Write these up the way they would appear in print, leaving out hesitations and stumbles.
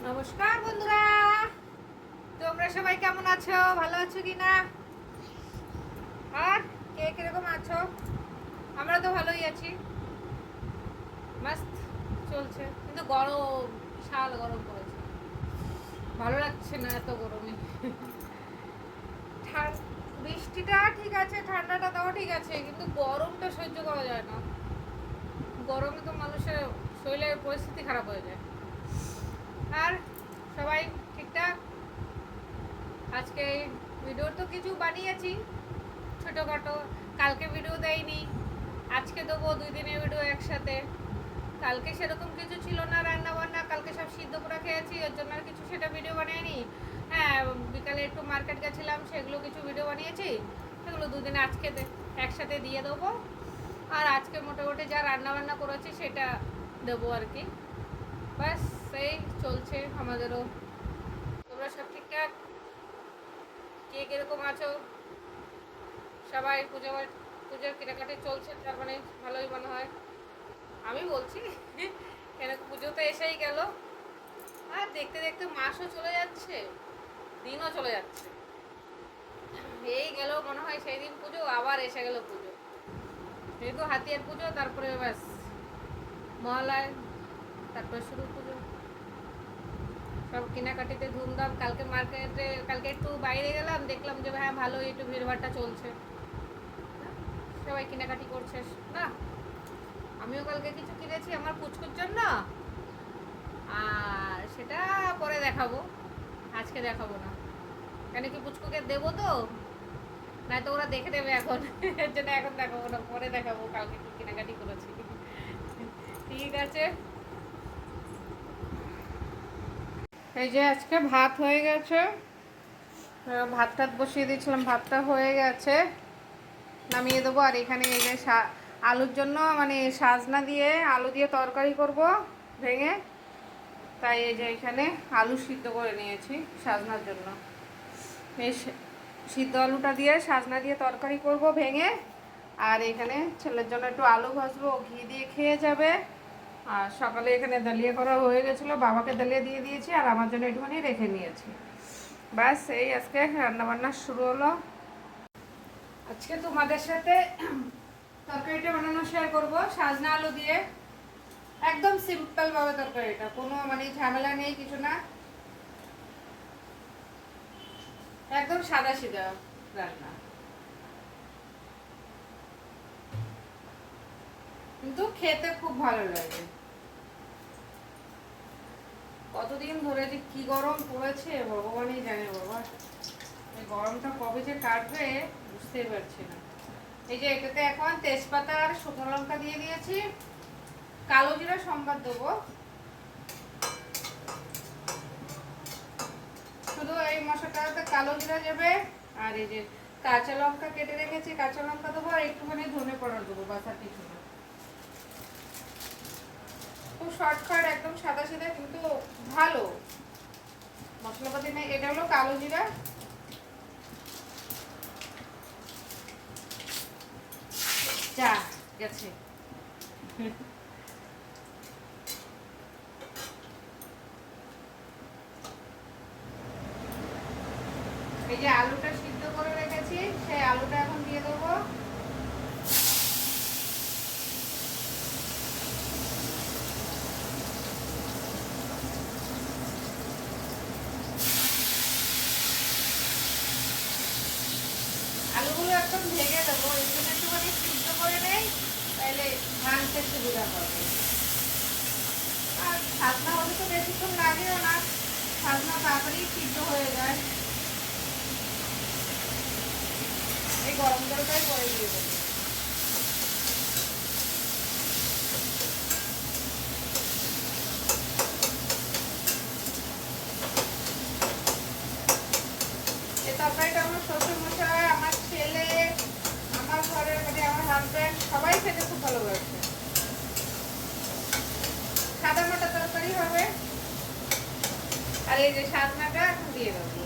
নমস্কার বন্ধুরা, তোমরা সবাই কেমন আছো? ভালো আছো কি না? আর কে কিরকম আছো? আমরা তো ভালোই আছি, মাস্ত চলছে। কিন্তু গরম, বিশাল গরম পড়েছে, ভালো লাগছে না এত গরমে। বৃষ্টিটা ঠিক আছে, ঠান্ডাটা তাও ঠিক আছে, কিন্তু গরমটা সহ্য করা যায় না। গরমে তো মানুষের শরীরের পরিস্থিতি খারাপ হয়ে যায়। আর সবাই ঠিকঠাক? আজকে ভিডিও তো কিছু বানিয়েছি ছোটোখাটো, কালকে ভিডিও দেয়নি, আজকে দেবো 2 দিনের ভিডিও একসাথে। কালকে সেরকম কিছু ছিল না রান্না বান্না, কালকে সব সিদ্ধ করে খেয়েছি, ওর জন্য আর কিছু সেটা ভিডিও বানাইনি। হ্যাঁ, বিকালে একটু মার্কেট গেছিলাম, সেগুলো কিছু ভিডিও বানিয়েছি, সেগুলো 2 দিনে আজকে একসাথে দিয়ে দেবো। আর আজকে মোটামুটি যা রান্না বান্না করেছি সেটা দেবো আর কি। ব্যাস সেই চলছে আমাদেরও। তোমরা সব ঠিকঠাক? কে কীরকম আছো? সবাই পুজোর কেনাকাটি চলছে, তার মানে ভালোই মনে হয়। আমি বলছি কেন, পুজো তো এসেই গেল, আর দেখতে দেখতে মাসও চলে যাচ্ছে, দিনও চলে যাচ্ছে। এই গেল মনে হয় সেই দিন পুজো, আবার এসে গেল পুজো, যেহেতু হাতিয়ার পুজো, তারপরে ব্যাস মহালয়, তারপরে শুরু পুজো। সব কেনাকাটিতে ধুমধাম। কালকে একটু বাইরে গেলাম, দেখলাম যে হ্যাঁ ভালোই একটু ভিড়ভাড়টা চলছে, সবাই কেনাকাটি করছে না। আমিও কালকে কিছু কিনেছি আমার পুচকুর জন্য, আর সেটা পরে দেখাবো, আজকে দেখাবো না। কেন কি, পুচকুকে দেবো তো, নয়তো ওরা দেখে নেবে এখন। এর জন্য এখন দেখাবো না, পরে দেখাবো কালকে কি কেনাকাটি করেছি। ঠিক আছে। এই যে আজকে ভাত হয়ে গেছে, ভাত টাত বসিয়ে দিয়েছিলাম, ভাতটা হয়ে গেছে, নামিয়ে দেবো। আর এখানে এই যে আলুর জন্য মানে সাজনা দিয়ে আলু দিয়ে তরকারি করব ভেঙে, তাই এই যে এখানে আলু সিদ্ধ করে নিয়েছি সাজনার জন্য। এই সিদ্ধ আলুটা দিয়ে সাজনা দিয়ে তরকারি করব ভেঙে। আর এখানে ছেলের জন্য একটু আলু ভাজবো, ঘি দিয়ে খেয়ে যাবে। আর সকালে এখানে দালিয়া করা হয়ে গেছিলো, বাবাকে দালিয়া দিয়ে দিয়েছি, আর আমার জন্য একটুখানি রেখে নিয়েছি। ব্যাস এই আজকে রান্নাবান্না শুরু হলো। আজকে তোমাদের সাথে তরকারিটা বানানো শেয়ার করবো সাজনা আলু দিয়ে, একদম সিম্পল ভাবে তরকারিটা, কোনো মানে ঝামেলা নেই, কিছু না, একদম সাদা সিধা রান্না, কিন্তু খেতে খুব ভালো লাগে। কতদিন ধরে যে কি গরম পড়েছে ভগবানই জানে বাবা, এই গরমটা কবে যে কাটবে বুঝতেই পারছি না। এই যে এটাতে এখন তেজপাতা আর শুকনো লঙ্কা দিয়ে দিয়েছি, কালো জিরা সম্বাদ দেবো, শুধু এই মশলাটাতে কালো জিরা যাবে। আর এই যে কাঁচা লঙ্কা কেটে রেখেছি, কাঁচা লঙ্কা দেবো, আর একটুখানি ধনে পাউডার দেবো, বাস আর কিছু না। খুব শর্টকাট, একদম সাদা সিধা, কিন্তু ভালো মশলাপাতি নেই। এটা হলো কালো জিরা, যা গেছে। এই যে আলুটা সিদ্ধ করে রেখেছি, সেই আলুটা এখন দিয়ে দেবো। আলুগুলো একদম ভেঙে দেবো, এই জন্য একটুখানি সিদ্ধ করে নেই, তাহলে ভাঙতে সুবিধা হবে। আর সাজনা হলে তো বেশিক্ষণ লাগেও না, সাজনা তাড়াতাড়ি সিদ্ধ হয়ে যায়। এই গরম জলটাই করে দিয়ে দেবো। এই তরকারিটা আমার শ্বশুর মশাই, আমার ছেলে, আমার ঘরের মানে আমার হাজব্যান্ড সবাই খেতে খুব ভালোবাসে। সাদা মাটা তরকারি হবে। আর এই যে সাজনাটা এখন দিয়ে দেবো।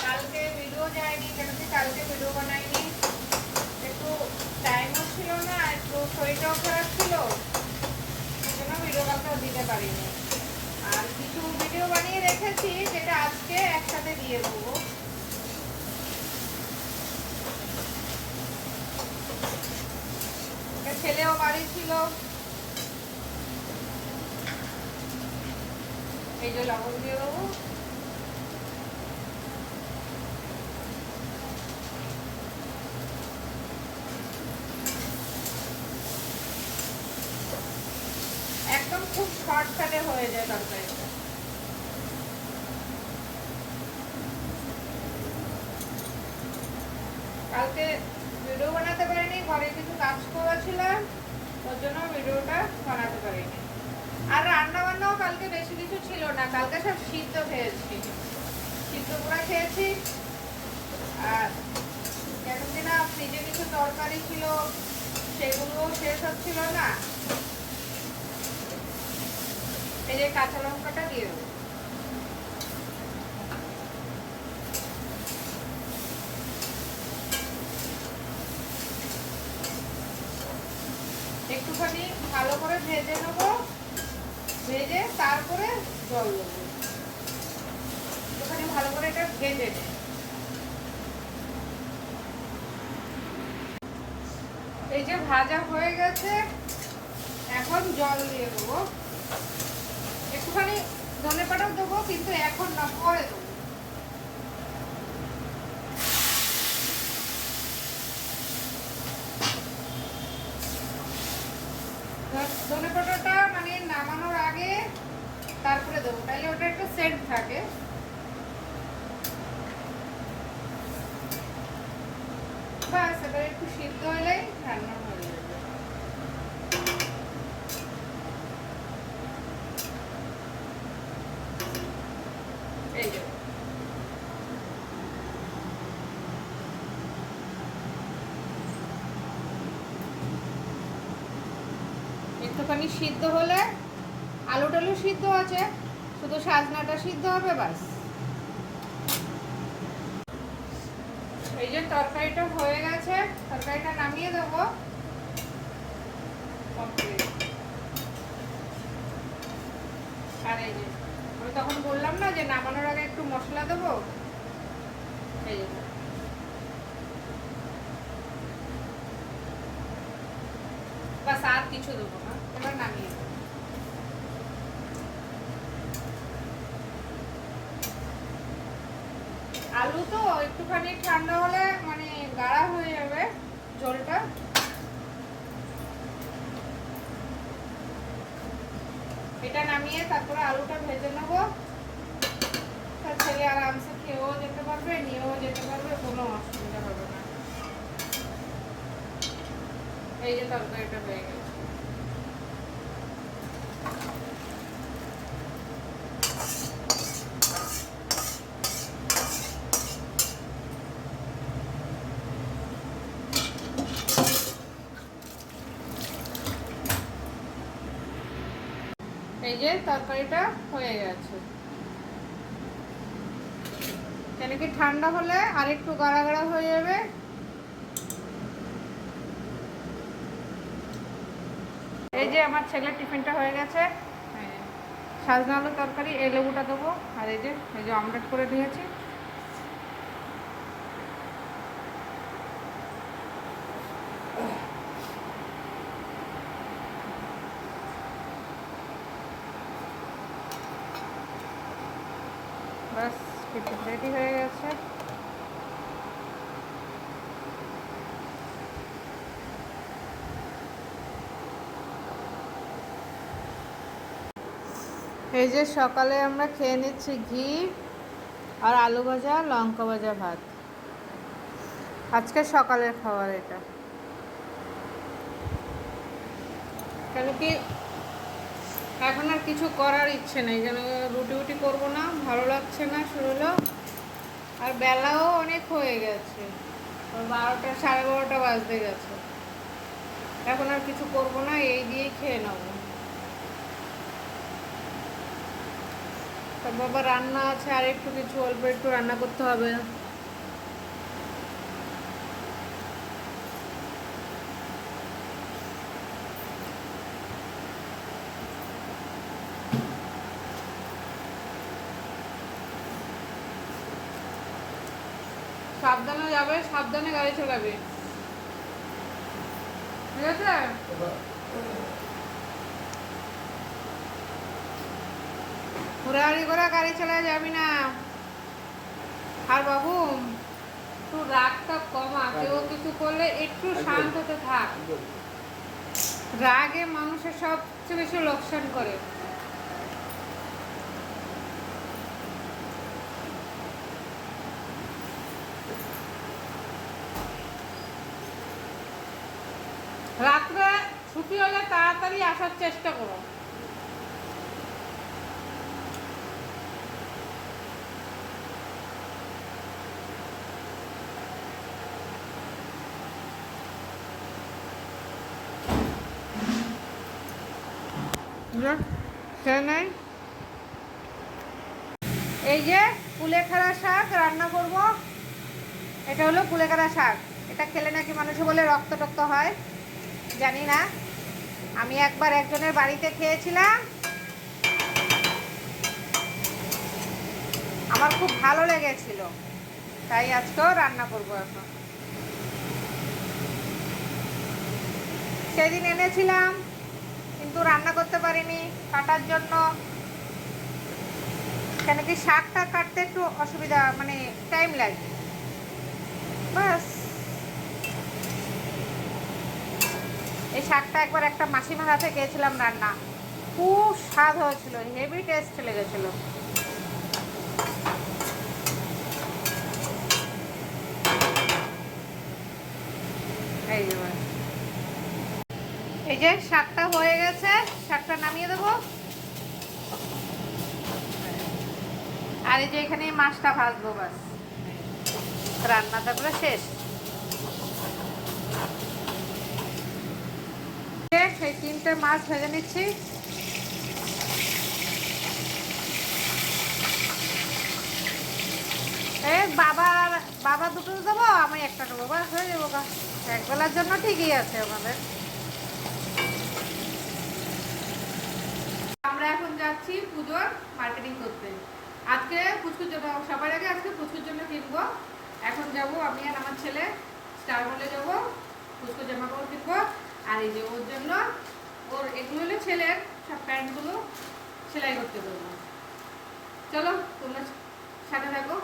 কালকে ভিডিও যায়নি, কেন কি কালকে ভিডিও বানাইনি, একটু টাইমও ছিল না, একটু শরীরটাও খারাপ ছিল, ভিডিওটা দিতে পারিনি। আর কিছু ভিডিও বানিয়ে রেখেছি যেটা আজকে একসাথে দিয়ে দেবো। ছেলেও বাড়ি ছিল, এই যে লবণ দিয়ে দেবো। একদম খুব শর্টকাটে হয়ে যায় তরকারিটা। কালকে ভিডিও বানাতে পারিনি, ঘরে কিছু কাজ করেছিলাম, ওর জন্য ভিডিওটা বানাতে পারিনি। আর রান্না বান্নাও কালকে বেশি কিছু ছিল না, কালকে সব সিদ্ধ খেয়েছি, সিদ্ধ করে খেয়েছি। আর কেন না ফ্রিজে কিছু তরকারি ছিল, সেগুলোও শেষ হচ্ছিল না। এই যে কাঁচা লঙ্কাটা দিয়ে দেবো। একটুখানি ভালো করে ভেজে নেবো, ভেজে তারপরে জল দেবো। একটুখানি ভালো করে এটা ভেজে নেব। এই যে ভাজা হয়ে গেছে, এখন জল দিয়ে দেবো। একটুখানি ধনেপাতাও দেবো, কিন্তু এখন না, পরে দেবো। ধনেপাতাটা মানে নামানোর আগে তারপরে দেবো, তাহলে ওটা একটু সেন্ট থাকে। বাস এবার একটু সিদ্ধ হলেই রান্না হয়ে যাবে। এই যে একটুখানি সিদ্ধ হলে, আলু টালু সিদ্ধ আছে, শুধু সাজনাটা সিদ্ধ হবে, বাস। এই যে তরকারিটা হয়ে গেছে, তরকারিটা নামিয়ে দেবো। আর এই যে আমি তখন বললাম না যে নামানোর আগে একটু মশলা দেবো, এই যে বাস, আর কিছু দেবো না, এবার নামিয়ে দেবো। আলু তো একটুখানি ঠান্ডা হলে মানে গাঢ়া হয়ে যাবে ঝোলটা। এটা নামিয়ে তারপরে আলুটা ভেজে নেবো। তার ছেলে আরামসে খেয়েও যেতে পারবে, নিয়েও যেতে পারবে, কোনো অসুবিধা হবে না। এই যে তরকারিটা হয়ে গেছে। এই যে তরকারিটা হয়ে গেছে। কেন কি ঠান্ডা হলে আর একটু গাঢ়া গাঢ়া হয়ে যাবে। এই যে আমার ছেলের টিফিনটা হয়ে গেছে। সাজনা আলু তরকারি, এই লেবুটা দেবো। আর এই যে অমলেট করে নিয়েছি। বাস টিফিন রেডি হয়ে গেছে। এই যে সকালে আমরা খেয়ে নিচ্ছি ঘি আর আলু ভাজা, লঙ্কা ভাজা, ভাত। আজকে সকালের খাবার এটা। কেন কি এখন আর কিছু করার ইচ্ছে নেই, কেন রুটি উটি করবো না, ভালো লাগছে না শরীরও। আর বেলাও অনেক হয়ে গেছে, 12টা 12:30 বাজতে গেছে। এখন আর কিছু করবো না, এই দিয়েই খেয়ে নেবো। তার বাবা রান্না আছে, আর একটু কিছু অল্প একটু রান্না করতে হবে। সাবধানে যাবে, সাবধানে গাড়ি চালাবে, ঠিক আছে? হুড়াহুড়ি করে গাড়ি চালায় যাবি না। আর বাবু একটু রাগটা কমা, কেউ কিছু করলে একটু শান্ততে থাক। রাগে মানুষের সবচেয়ে বেশি লোকসান করে। রাত্রে ছুটি হলে তাড়াতাড়ি আসার চেষ্টা করো। এই যে কুলেখাড়া শাক রান্না করব। এটা হলো কুলেখাড়া শাক। এটা খেলে নাকি মানুষে বলে রক্ত টক্ত হয়, জানি না। আমি একবার একজনের বাড়িতে খেয়েছিলাম, আমার খুব ভালো লেগেছিল, তাই আজকেও রান্না করব। এখন সেদিন এনেছিলাম কিন্তু রান্না করতে পারিনি কাটার জন্য। কেন কি শাকটা কাটতে একটু অসুবিধা, মানে টাইম লাগে। বাস এই শাকটা একবার একটা মাসিমার হাতে খেয়েছিলাম রান্না, খুব স্বাদ হয়েছিল, হেভি টেস্ট লেগেছিল। এই যে শাকটা হয়ে গেছে, শাকটা নামিয়ে দেবো। আর এই যে এখানে মাছটা ভাজবো, বাস রান্নাটা পুরো শেষ। সেই 3টে মাছ ভেজে নিচ্ছি। বাবা দুটো দেবো, আমি একটা দেবো, বাস হয়ে যাবো। একবেলার জন্য ঠিকই আছে আমাদের। আমরা এখন যাচ্ছি পুজোর মার্কেটিং করতে। আজকে পুচকুর জন্য, সবার আগে আজকে পুচকুর জন্য কিনবো। এখন যাব আমি আর আমার ছেলে স্টার মলে যাবো, পুচকুর জামা কাপড় কিনবো। আর এই যে ওর জন্য, ওর এগুলো হলো ছেলের সব প্যান্টগুলো সেলাই করতে দেবো। চলো তোমরা সাথে থাকো,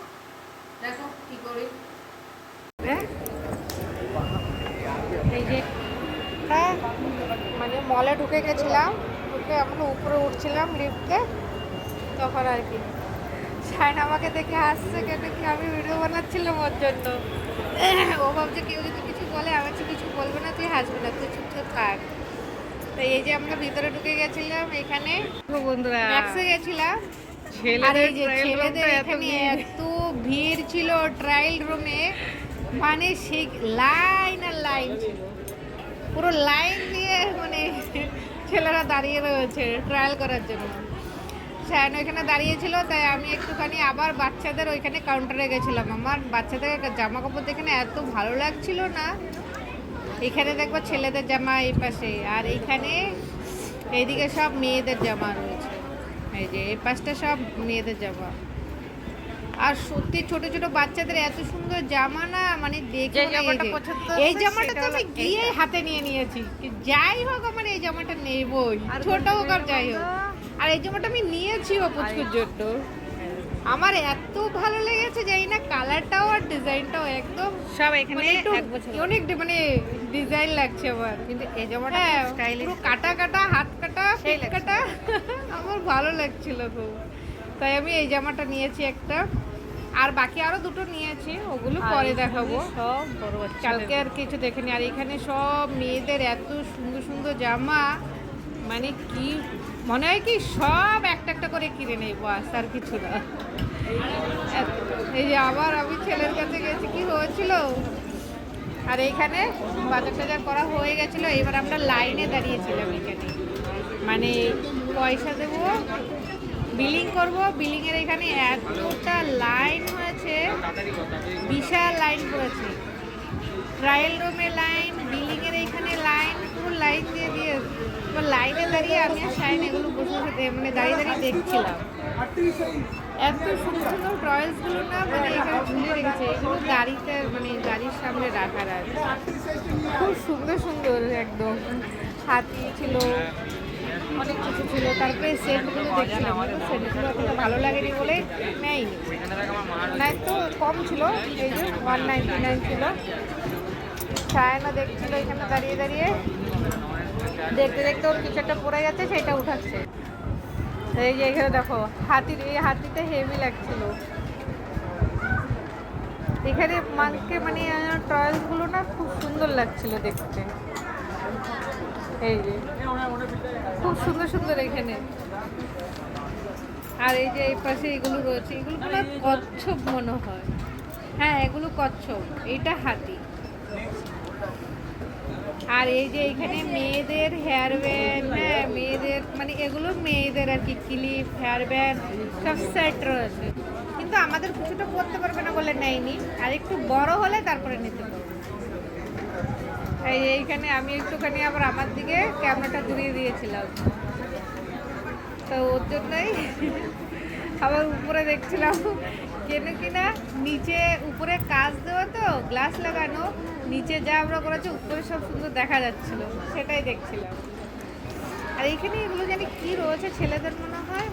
দেখো কি করি। এই যে মানে মলে ঢুকে গেছিলাম, ঢুকে আমরা উপরে উঠছিলাম লিফটে, তখন আর কি শাইন আমাকে দেখে হাসছে, কেন কি আমি ভিডিও বানাচ্ছিলাম ওর জন্য। ও ভাবছে কেউ যদি কিছু বলে, আমি কিছু বলবে না, তুই হাসবি না, তুই চুপচাপ থাক। তো এই যে আমরা ভিতরে ঢুকে গেছিলাম, এখানে বন্ধুরা ম্যাক্সে গেছিলাম। ছেলেদের এখানে এত ভিড় ছিল ট্রায়াল রুমে, মানে সেই লাইন আর লাইন ছিল, পুরো লাইন দিয়ে মানে ছেলেরা দাঁড়িয়ে রয়েছে ট্রায়াল করার জন্য। শায়ন ওইখানে দাঁড়িয়েছিল, তাই আমি একটুখানি আবার বাচ্চাদের ওইখানে কাউন্টারে গেছিলাম। আমার বাচ্চাদের জামা কাপড় দেখে এত ভালো লাগছিল না। এখানে দেখবো ছেলেদের জামা এই পাশে, আর এইখানে এইদিকে সব মেয়েদের জামা রয়েছে। এই যে এই পাশটা সব মেয়েদের জামা। আর সত্যি ছোট ছোট বাচ্চাদের এত সুন্দর জামা না, মানে দেখে এই জামাটা তো আমি গিয়ে হাতে নিয়ে নিয়েছি। যাই হোক আমার এই জামাটা নেবই, ছোট হোক আর যাই হোক। আর এই জামাটা আমি নিয়েছিও পুচকুর জন্য, আমার এত ভালো লেগেছে, জানি না কালারটাও আর ডিজাইনটাও একদম সব এখানে অনেক মানে ডিজাইন লাগছে আমার। কিন্তু এই জামাটা পুরো কাটা কাটা, হাত কাটা, পেট কাটা, আমার ভালো লাগছিল খুব, তাই আমি এই জামাটা নিয়েছি একটা। আর বাকি আরো দুটো নিয়েছি, ওগুলো পরে দেখাবো। সব বড় বাচ্চা, কালকে আর কিছু দেখিনি। আর এখানে সব মেয়েদের এত সুন্দর সুন্দর জামা, মানে কি মনে হয় কি সব একটা একটা করে কিনে নেবো, আর কিছু না। এই যে আবার আমি ছেলের কাছে গেছি, কি হয়েছিল। আর এইখানে বাজার টাজার করা হয়ে গেছিলো, এবার আমরা লাইনে দাঁড়িয়েছিলাম এখানে, মানে পয়সা দেবো, বিলিং করব। বিলিংয়ের এখানে এতটা লাইন হয়েছে, বিশাল লাইন পড়েছে। ট্রায়াল রুমে লাইন, বিলিংয়ের এইখানে লাইন, পুরো লাইন দিয়ে দিয়ে লাইনে দাঁড়িয়ে আমি আর শাইন এগুলো বসে বসে মানে দাঁড়িয়ে দাঁড়িয়ে দেখছিলাম। এত সুন্দর সুন্দর টয়েসগুলো না মানে এখানে ঝুলে রেখেছে, এগুলো গাড়িতে মানে গাড়ির সামনে রাখার আছে, খুব সুন্দর সুন্দর একদম। হাতি ছিল, অনেক কিছু ছিল। তারপরে সেটগুলো দেখছিলাম, সেটগুলো অতটা ভালো লাগেনি বলে নেয়নি, নাই তো কম ছিল। এই যে 199 ছিল। সায়না দেখছিল এখানে দাঁড়িয়ে দাঁড়িয়ে, দেখতে দেখতে ওর কিছু একটা পড়ে গেছে, সেটা উঠাচ্ছে। এই যে এখানে দেখো হাতির, এই হাতিটা হেভি লাগছিল এখানে। মাকে মানে টয়েলগুলো না খুব সুন্দর লাগছিল দেখতে। এই যে খুব সুন্দর সুন্দর এখানে। আর এই যে এই পাশে এগুলো রয়েছে, এগুলো পুরো কচ্ছপ মনে হয়। হ্যাঁ এগুলো কচ্ছপ, এইটা হাতি। আর এই যে এখানে মেয়েদের হেয়ার ব্যান্ড, হ্যাঁ মেয়েদের মানে এগুলো মেয়েদের আর কি, ক্লিপ, হেয়ার ব্যান্ড সব সেট রয়েছে। কিন্তু আমাদের কিছুটা করতে পারবে না বলে নেয়নি, আর একটু বড় হলে তারপরে নিতে পারবে। এইখানে আমি একটুখানি আবার আমার দিকে ক্যামেরাটা ঘুরিয়ে দিয়েছিলাম, তো ওর জন্যই আবার উপরে দেখছিলাম কেন কিনা নিচে উপরে কাজ দেওয়া তো গ্লাস লাগানো, নিচে যা আমরা করেছি উপরে সব সুন্দর দেখা যাচ্ছিল, সেটাই দেখছিলাম। আর এইখানে এগুলো জানি কি রয়েছে, ছেলেদের মনে হয়।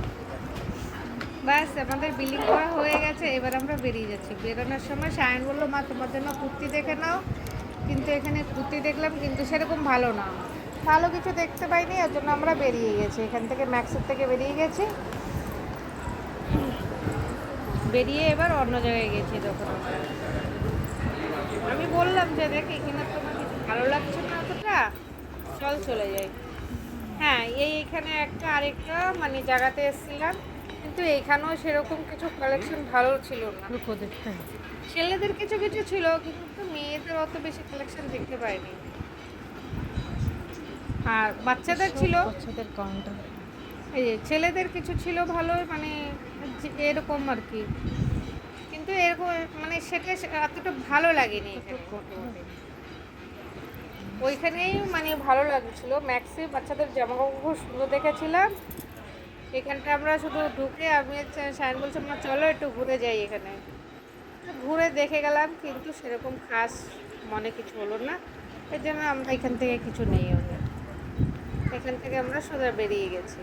ব্যাস আমাদের বিলিং করা হয়ে গেছে, এবার আমরা বেরিয়ে যাচ্ছি। বেরোনোর সময় সায়ন বললো মা তোমার জন্য কুর্তি দেখে নাও, কিন্তু এখানে কুর্তি দেখলাম কিন্তু সেরকম ভালো না, ভালো কিছু দেখতে পাইনি, এর জন্য আমরা বেরিয়ে গেছি এখান থেকে, ম্যাক্সের থেকে বেরিয়ে গেছি। বেরিয়ে এবার অন্য জায়গায় গেছি। তখন আমি বললাম যে দেখ এখানে তোমার কিছু ভালো লাগছে না অতটা, চল চলে যাই। হ্যাঁ এইখানে একটা আরেকটা মানে জায়গাতে এসেছিলাম, কিন্তু এখানেও সেরকম কিছু কালেকশন ভালো ছিল না। দেখতে ছেলেদের কিছু কিছু ছিল, কিন্তু মেয়েদের অত বেশি কালেকশন দেখতে পাইনি। আর বাচ্চাদের ছিল, বাচ্চাদের কাউন্টার। এই যে ছেলেদের কিছু ছিল ভালো, মানে এরকম আর কি, কিন্তু এরকম মানে সেটা এতটা ভালো লাগেনি। ওইখানেই মানে ভালো লাগছিল, ম্যাক্সি বাচ্চাদের জামা কাপড় খুব সুন্দর দেখেছিলাম। এখানটা আমরা শুধু ঢুকে আমি সায়ন বলছি আমরা চলো একটু ঘুরে যাই, এখানে ঘুরে দেখে গেলাম, কিন্তু সেরকম খাস মনে কিছু হলো না, এর জন্য আমরা এখান থেকে কিছু নেই। এখান থেকে আমরা সোজা বেরিয়ে গেছি।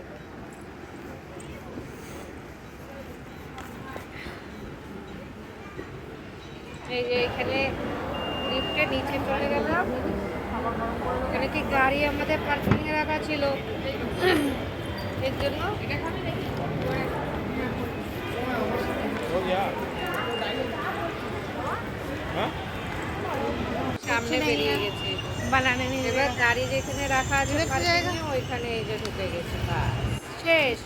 এই যে এখানে লিফটে নিচে চলে গেলাম, এখানে কি গাড়ি আমাদের পার্কিংয়ে রাখা ছিল, এর জন্য সামনে বেরিয়ে গেছি। বানানে এবার গাড়ি যেখানে রাখা আছে ওইখানে এই যে ঢুকে গেছে, শেষ।